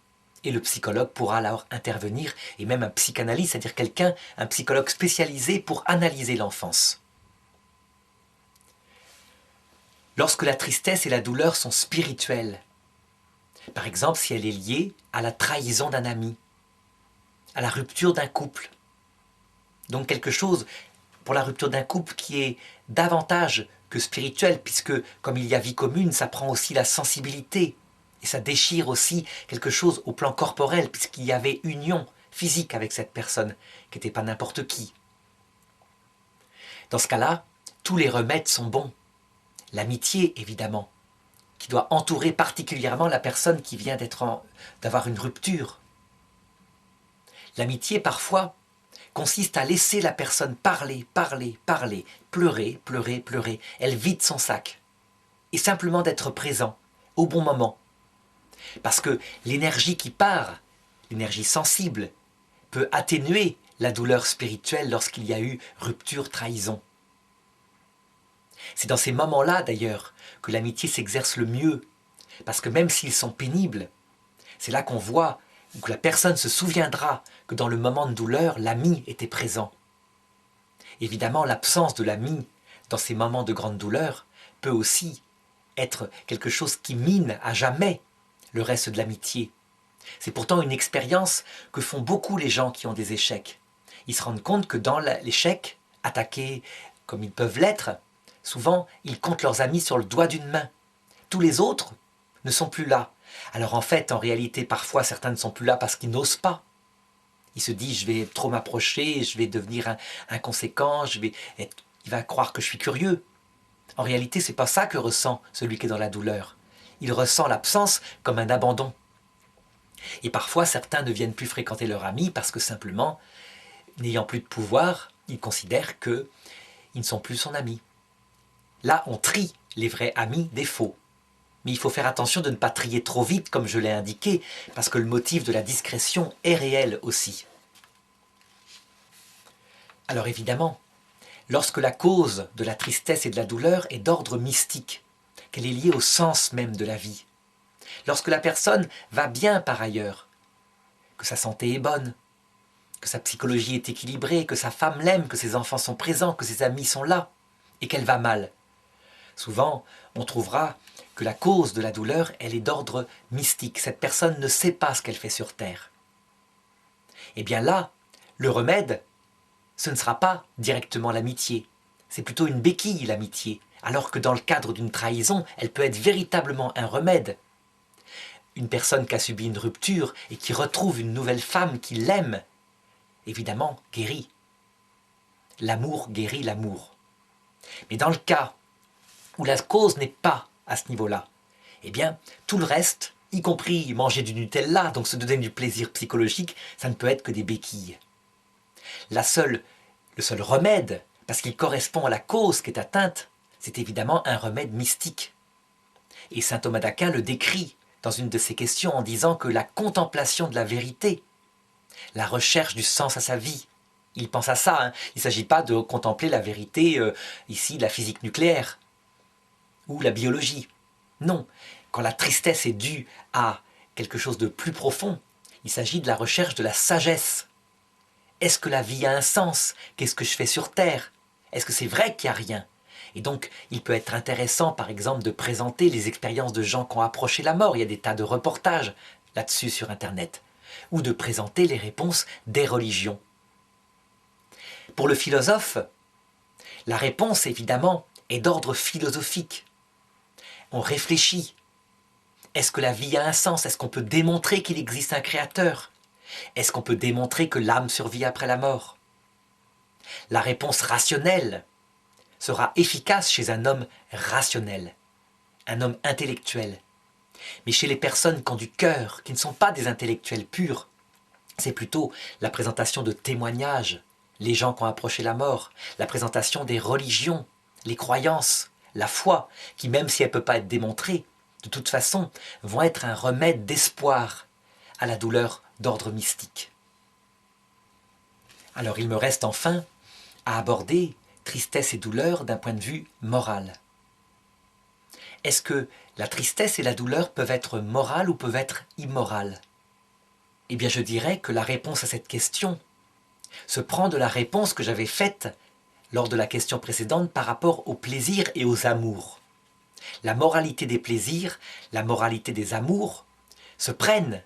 Et le psychologue pourra alors intervenir, et même un psychanalyste, c'est-à-dire un psychologue spécialisé pour analyser l'enfance. Lorsque la tristesse et la douleur sont spirituelles, par exemple si elle est liée à la trahison d'un ami, à la rupture d'un couple, donc quelque chose pour la rupture d'un couple qui est davantage que spirituel, puisque comme il y a vie commune, ça prend aussi la sensibilité, et ça déchire aussi quelque chose au plan corporel, puisqu'il y avait union physique avec cette personne, qui n'était pas n'importe qui. Dans ce cas-là, tous les remèdes sont bons. L'amitié, évidemment, qui doit entourer particulièrement la personne qui vient d'avoir une rupture. L'amitié, parfois, consiste à laisser la personne parler, parler, parler, pleurer, pleurer, pleurer. Elle vide son sac. Et simplement d'être présent, au bon moment. Parce que l'énergie qui part, l'énergie sensible, peut atténuer la douleur spirituelle lorsqu'il y a eu rupture, trahison. C'est dans ces moments-là, d'ailleurs, que l'amitié s'exerce le mieux. Parce que même s'ils sont pénibles, c'est là qu'on voit, ou que la personne se souviendra que dans le moment de douleur, l'ami était présent. Évidemment, l'absence de l'ami dans ces moments de grande douleur peut aussi être quelque chose qui mine à jamais le reste de l'amitié. C'est pourtant une expérience que font beaucoup les gens qui ont des échecs. Ils se rendent compte que dans l'échec, attaqués comme ils peuvent l'être, souvent ils comptent leurs amis sur le doigt d'une main. Tous les autres ne sont plus là. Alors en fait, en réalité, parfois certains ne sont plus là parce qu'ils n'osent pas. Ils se disent, je vais trop m'approcher, je vais devenir inconséquent, il va croire que je suis curieux. En réalité, c'est pas ça que ressent celui qui est dans la douleur. Il ressent l'absence comme un abandon. Et parfois, certains ne viennent plus fréquenter leur ami parce que simplement, n'ayant plus de pouvoir, ils considèrent qu'ils ne sont plus son ami. Là, on trie les vrais amis des faux. Mais il faut faire attention de ne pas trier trop vite, comme je l'ai indiqué, parce que le motif de la discrétion est réel aussi. Alors évidemment, lorsque la cause de la tristesse et de la douleur est d'ordre mystique, qu'elle est liée au sens même de la vie, lorsque la personne va bien par ailleurs, que sa santé est bonne, que sa psychologie est équilibrée, que sa femme l'aime, que ses enfants sont présents, que ses amis sont là, et qu'elle va mal, souvent on trouvera que la cause de la douleur, elle est d'ordre mystique. Cette personne ne sait pas ce qu'elle fait sur Terre. Et bien là, le remède, ce ne sera pas directement l'amitié. C'est plutôt une béquille, l'amitié. Alors que dans le cadre d'une trahison, elle peut être véritablement un remède. Une personne qui a subi une rupture et qui retrouve une nouvelle femme qui l'aime, évidemment, guérit. L'amour guérit l'amour. Mais dans le cas où la cause n'est pas à ce niveau-là, eh bien, tout le reste, y compris manger du Nutella, donc se donner du plaisir psychologique, ça ne peut être que des béquilles. Le seul remède, parce qu'il correspond à la cause qui est atteinte, c'est évidemment un remède mystique. Et saint Thomas d'Aquin le décrit dans une de ses questions en disant que la contemplation de la vérité, la recherche du sens à sa vie, il pense à ça, hein. Il ne s'agit pas de contempler la vérité, ici, de la physique nucléaire, ou la biologie. Non, quand la tristesse est due à quelque chose de plus profond, il s'agit de la recherche de la sagesse. Est-ce que la vie a un sens? Qu'est-ce que je fais sur Terre? Est-ce que c'est vrai qu'il n'y a rien? Et donc, il peut être intéressant, par exemple, de présenter les expériences de gens qui ont approché la mort. Il y a des tas de reportages là-dessus sur Internet. Ou de présenter les réponses des religions. Pour le philosophe, la réponse, évidemment, est d'ordre philosophique. On réfléchit. Est-ce que la vie a un sens? Est-ce qu'on peut démontrer qu'il existe un créateur? Est-ce qu'on peut démontrer que l'âme survit après la mort? La réponse rationnelle sera efficace chez un homme rationnel, un homme intellectuel. Mais chez les personnes qui ont du cœur, qui ne sont pas des intellectuels purs, c'est plutôt la présentation de témoignages, les gens qui ont approché la mort, la présentation des religions, les croyances, la foi, qui même si elle ne peut pas être démontrée, de toute façon, vont être un remède d'espoir à la douleur d'ordre mystique. Alors il me reste enfin à aborder tristesse et douleur d'un point de vue moral. Est-ce que la tristesse et la douleur peuvent être morales ou peuvent être immorales? Eh bien je dirais que la réponse à cette question se prend de la réponse que j'avais faite lors de la question précédente par rapport au plaisir et aux amours. La moralité des plaisirs, la moralité des amours se prennent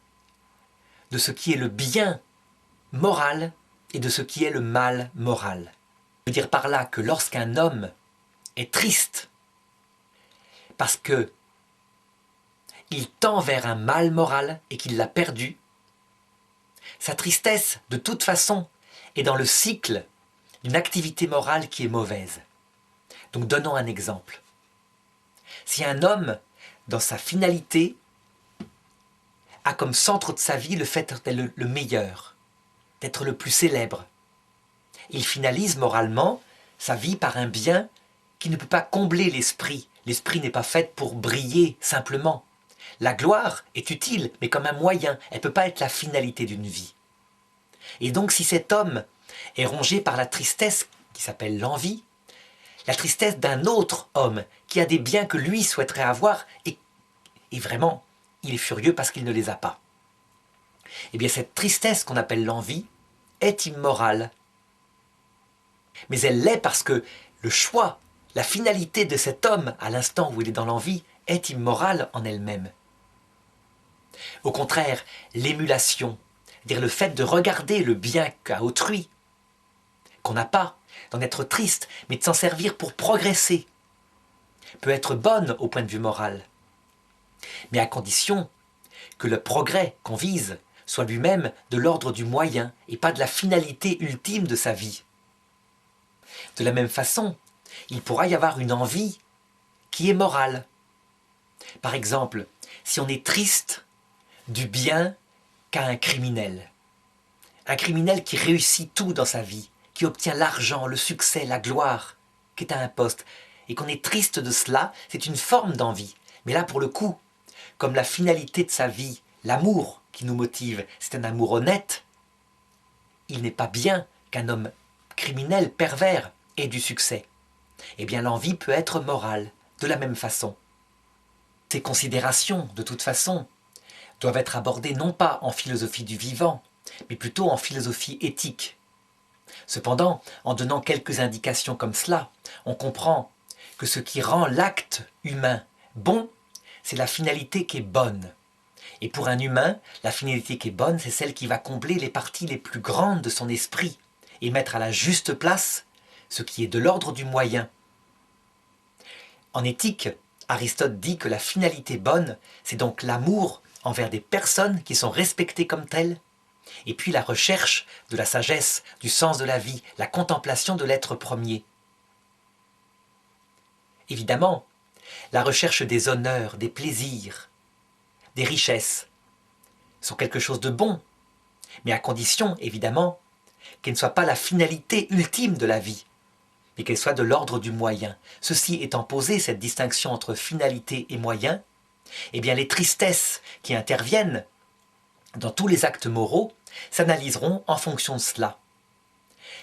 de ce qui est le bien moral et de ce qui est le mal moral. Je veux dire par là que lorsqu'un homme est triste parce que il tend vers un mal moral et qu'il l'a perdu, sa tristesse, de toute façon, est dans le cycle d'une activité morale qui est mauvaise. Donc donnons un exemple. Si un homme, dans sa finalité, a comme centre de sa vie le fait d'être le meilleur, d'être le plus célèbre, il finalise moralement sa vie par un bien qui ne peut pas combler l'esprit. L'esprit n'est pas fait pour briller simplement. La gloire est utile, mais comme un moyen. Elle ne peut pas être la finalité d'une vie. Et donc si cet homme est rongé par la tristesse qui s'appelle l'envie, la tristesse d'un autre homme qui a des biens que lui souhaiterait avoir et vraiment, il est furieux parce qu'il ne les a pas. Eh bien cette tristesse qu'on appelle l'envie est immorale. Mais elle l'est parce que le choix, la finalité de cet homme à l'instant où il est dans l'envie est immorale en elle-même. Au contraire, l'émulation, c'est-à-dire le fait de regarder le bien qu'a autrui, qu'on n'a pas, d'en être triste, mais de s'en servir pour progresser, peut être bonne au point de vue moral. Mais à condition que le progrès qu'on vise soit lui-même de l'ordre du moyen et pas de la finalité ultime de sa vie. De la même façon, il pourra y avoir une envie qui est morale. Par exemple, si on est triste du bien qu'a un criminel qui réussit tout dans sa vie, qui obtient l'argent, le succès, la gloire, qui est à un poste, et qu'on est triste de cela, c'est une forme d'envie. Mais là, pour le coup, comme la finalité de sa vie, l'amour qui nous motive, c'est un amour honnête, il n'est pas bien qu'un homme criminel, pervers, ait du succès. Eh bien, l'envie peut être morale, de la même façon. Ces considérations, de toute façon, doivent être abordées non pas en philosophie du vivant, mais plutôt en philosophie éthique. Cependant, en donnant quelques indications comme cela, on comprend que ce qui rend l'acte humain bon, c'est la finalité qui est bonne. Et pour un humain, la finalité qui est bonne, c'est celle qui va combler les parties les plus grandes de son esprit et mettre à la juste place ce qui est de l'ordre du moyen. En éthique, Aristote dit que la finalité bonne, c'est donc l'amour envers des personnes qui sont respectées comme telles, et puis la recherche de la sagesse, du sens de la vie, la contemplation de l'être premier. Évidemment, la recherche des honneurs, des plaisirs, des richesses, sont quelque chose de bon, mais à condition, évidemment, qu'elles ne soient pas la finalité ultime de la vie, mais qu'elles soient de l'ordre du moyen. Ceci étant posé, cette distinction entre finalité et moyen, eh bien les tristesses qui interviennent dans tous les actes moraux s'analyseront en fonction de cela.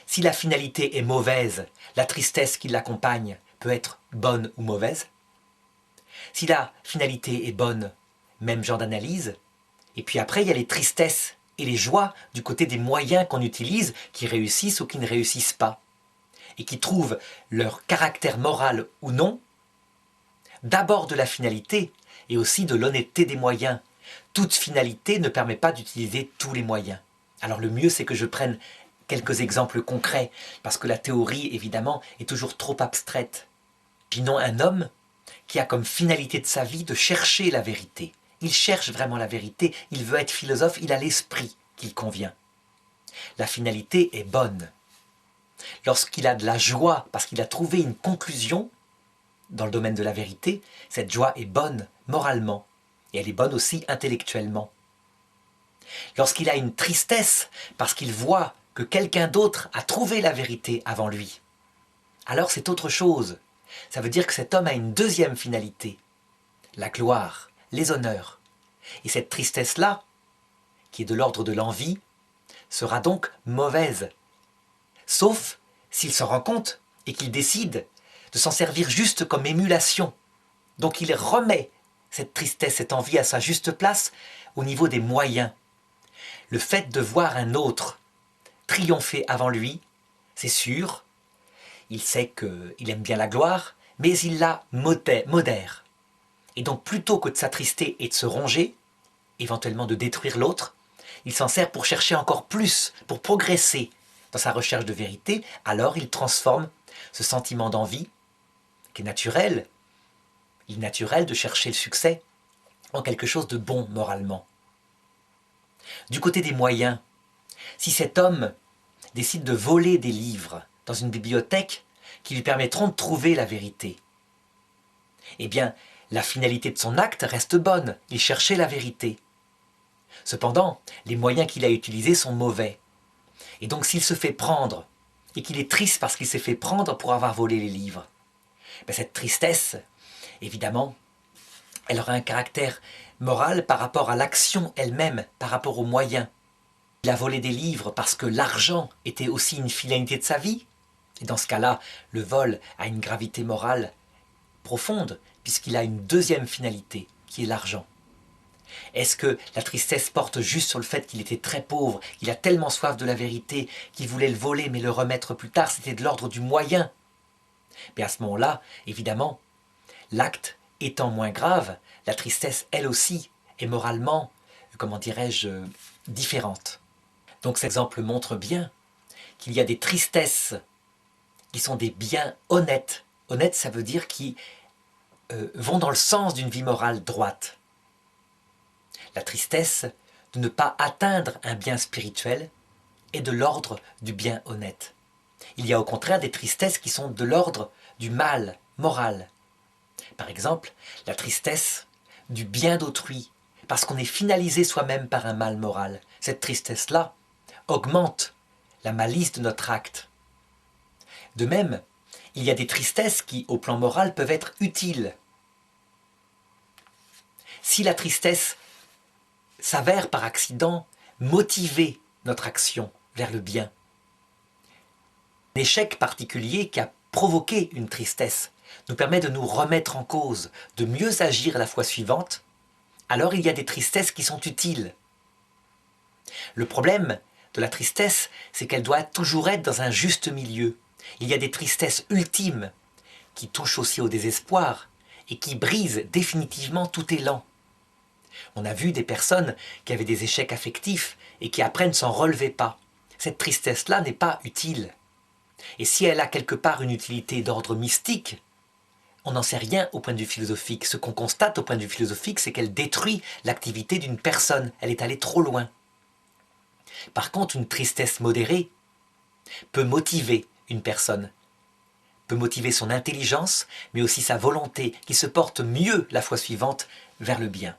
Si la finalité est mauvaise, la tristesse qui l'accompagne peut être bonne ou mauvaise. Si la finalité est bonne, même genre d'analyse. Et puis après, il y a les tristesses et les joies du côté des moyens qu'on utilise, qui réussissent ou qui ne réussissent pas, et qui trouvent leur caractère moral ou non, d'abord de la finalité, et aussi de l'honnêteté des moyens. Toute finalité ne permet pas d'utiliser tous les moyens. Alors le mieux, c'est que je prenne quelques exemples concrets, parce que la théorie, évidemment, est toujours trop abstraite. Imaginons un homme qui a comme finalité de sa vie de chercher la vérité. Il cherche vraiment la vérité, il veut être philosophe, il a l'esprit qu'il convient. La finalité est bonne. Lorsqu'il a de la joie parce qu'il a trouvé une conclusion dans le domaine de la vérité, cette joie est bonne moralement et elle est bonne aussi intellectuellement. Lorsqu'il a une tristesse parce qu'il voit que quelqu'un d'autre a trouvé la vérité avant lui, alors c'est autre chose. Ça veut dire que cet homme a une deuxième finalité, la gloire, les honneurs. Et cette tristesse-là, qui est de l'ordre de l'envie, sera donc mauvaise. Sauf s'il se rend compte et qu'il décide de s'en servir juste comme émulation. Donc il remet cette tristesse, cette envie à sa juste place au niveau des moyens. Le fait de voir un autre triompher avant lui, c'est sûr, il sait qu'il aime bien la gloire, mais il la modère. Et donc plutôt que de s'attrister et de se ronger, éventuellement de détruire l'autre, il s'en sert pour chercher encore plus, pour progresser dans sa recherche de vérité. Alors il transforme ce sentiment d'envie, qui est naturel, il est naturel de chercher le succès, en quelque chose de bon moralement. Du côté des moyens, si cet homme décide de voler des livres dans une bibliothèque qui lui permettront de trouver la vérité, eh bien, la finalité de son acte reste bonne, il cherchait la vérité. Cependant, les moyens qu'il a utilisés sont mauvais. Et donc s'il se fait prendre, et qu'il est triste parce qu'il s'est fait prendre pour avoir volé les livres, ben cette tristesse, évidemment, elle aura un caractère moral par rapport à l'action elle-même, par rapport aux moyens. Il a volé des livres parce que l'argent était aussi une finalité de sa vie. Et dans ce cas-là, le vol a une gravité morale profonde, puisqu'il a une deuxième finalité, qui est l'argent. Est-ce que la tristesse porte juste sur le fait qu'il était très pauvre, qu'il a tellement soif de la vérité, qu'il voulait le voler mais le remettre plus tard, c'était de l'ordre du moyen? Mais à ce moment-là, évidemment, l'acte étant moins grave, la tristesse, elle aussi, est moralement, comment dirais-je, différente. Donc cet exemple montre bien qu'il y a des tristesses qui sont des biens honnêtes. Honnêtes, ça veut dire qui vont dans le sens d'une vie morale droite. La tristesse de ne pas atteindre un bien spirituel est de l'ordre du bien honnête. Il y a au contraire des tristesses qui sont de l'ordre du mal moral. Par exemple, la tristesse du bien d'autrui, parce qu'on est finalisé soi-même par un mal moral. Cette tristesse-là augmente la malice de notre acte. De même, il y a des tristesses qui, au plan moral, peuvent être utiles. Si la tristesse s'avère par accident motiver notre action vers le bien, un échec particulier qui a provoqué une tristesse nous permet de nous remettre en cause, de mieux agir la fois suivante, alors il y a des tristesses qui sont utiles. Le problème de la tristesse, c'est qu'elle doit toujours être dans un juste milieu. Il y a des tristesses ultimes qui touchent aussi au désespoir et qui brisent définitivement tout élan. On a vu des personnes qui avaient des échecs affectifs et qui après ne s'en relevaient pas. Cette tristesse-là n'est pas utile. Et si elle a quelque part une utilité d'ordre mystique, on n'en sait rien au point de vue philosophique. Ce qu'on constate au point de vue philosophique, c'est qu'elle détruit l'activité d'une personne. Elle est allée trop loin. Par contre, une tristesse modérée peut motiver une personne, peut motiver son intelligence, mais aussi sa volonté, qui se porte mieux la fois suivante vers le bien.